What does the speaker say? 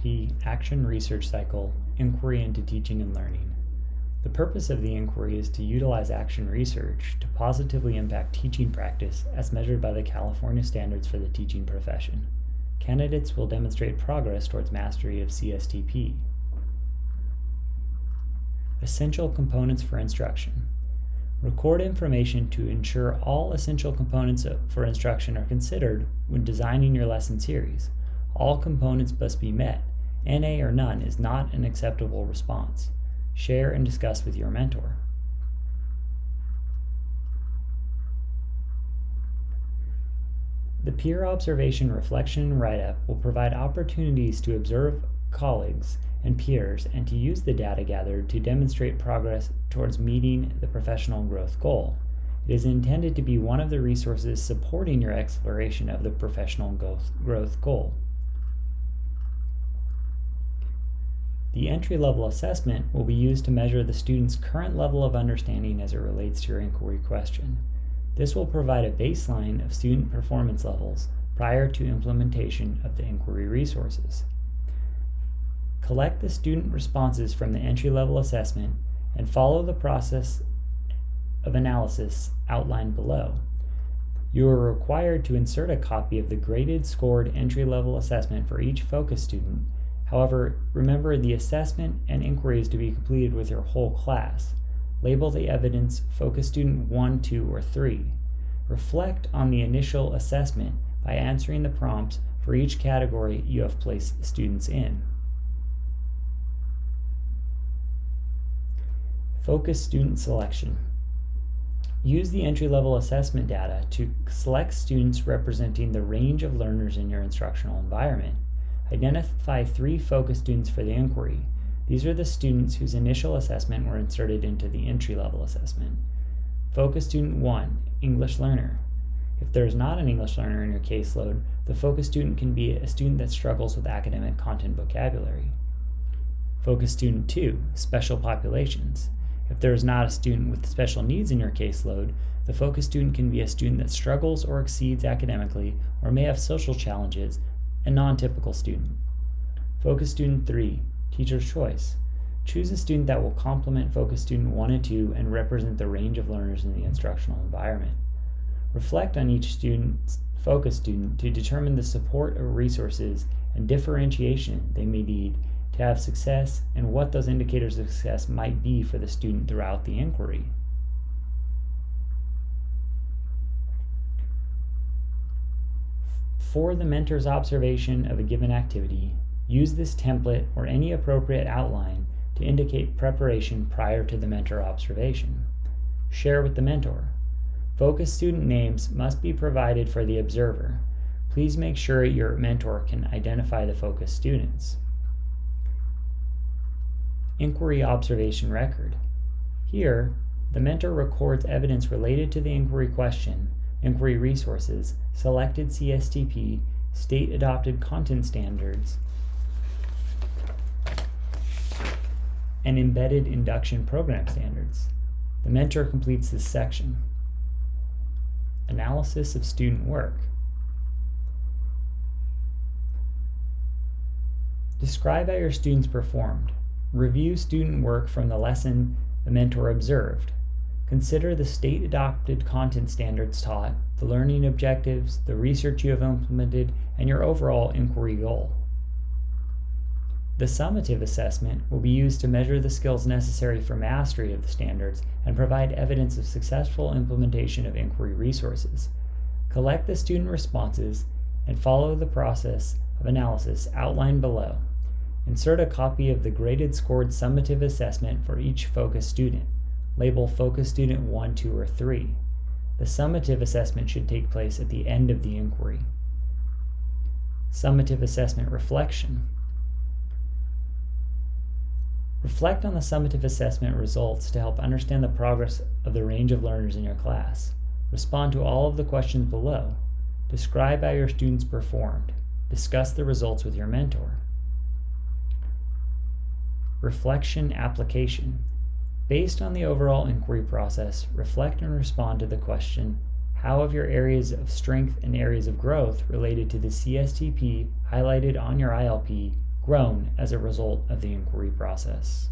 S3ILP Action Research Cycle Inquiry into Teaching and Learning. The purpose of the inquiry is to utilize action research to positively impact teaching practice as measured by the California Standards for the Teaching Profession. Candidates will demonstrate progress towards mastery of CSTP. Essential components for instruction. Record information to ensure all essential components for instruction are considered when designing your lesson series. All components must be met. NA or none is not an acceptable response. Share and discuss with your mentor. The peer observation, reflection, and write-up will provide opportunities to observe colleagues and peers and to use the data gathered to demonstrate progress towards meeting the professional growth goal. It is intended to be one of the resources supporting your exploration of the professional growth goal. The entry-level assessment will be used to measure the student's current level of understanding as it relates to your inquiry question. This will provide a baseline of student performance levels prior to implementation of the inquiry resources. Collect the student responses from the entry-level assessment and follow the process of analysis outlined below. You are required to insert a copy of the graded scored entry-level assessment for each focus student. However, remember the assessment and inquiry is to be completed with your whole class. Label the evidence Focus Student 1, 2, or 3. Reflect on the initial assessment by answering the prompts for each category you have placed students in. Focus student selection. Use the entry-level assessment data to select students representing the range of learners in your instructional environment. Identify 3 focus students for the inquiry. These are the students whose initial assessment were inserted into the entry-level assessment. Focus Student 1, English learner. If there is not an English learner in your caseload, the focus student can be a student that struggles with academic content vocabulary. Focus Student 2, special populations. If there is not a student with special needs in your caseload, the focus student can be a student that struggles or exceeds academically or may have social challenges, a non-typical student. Focus Student 3, teacher's choice. Choose a student that will complement Focus Student 1 and 2 and represent the range of learners in the instructional environment. Reflect on each focus student to determine the support or resources and differentiation they may need to have success and what those indicators of success might be for the student throughout the inquiry. For the mentor's observation of a given activity, use this template or any appropriate outline to indicate preparation prior to the mentor observation. Share with the mentor. Focus student names must be provided for the observer. Please make sure your mentor can identify the focus students. Inquiry observation record. Here, the mentor records evidence related to the inquiry question, inquiry resources, selected CSTP, state-adopted content standards, and embedded induction program standards. The mentor completes this section. Analysis of student work. Describe how your students performed. Review student work from the lesson the mentor observed. Consider the state-adopted content standards taught, the learning objectives, the research you have implemented, and your overall inquiry goal. The summative assessment will be used to measure the skills necessary for mastery of the standards and provide evidence of successful implementation of inquiry resources. Collect the student responses and follow the process of analysis outlined below. Insert a copy of the graded scored summative assessment for each focus student. Label Focus Student 1, 2, or 3. The summative assessment should take place at the end of the inquiry. Summative assessment reflection. Reflect on the summative assessment results to help understand the progress of the range of learners in your class. Respond to all of the questions below. Describe how your students performed. Discuss the results with your mentor. Reflection application. Based on the overall inquiry process, reflect and respond to the question, how have your areas of strength and areas of growth related to the CSTP highlighted on your ILP grown as a result of the inquiry process.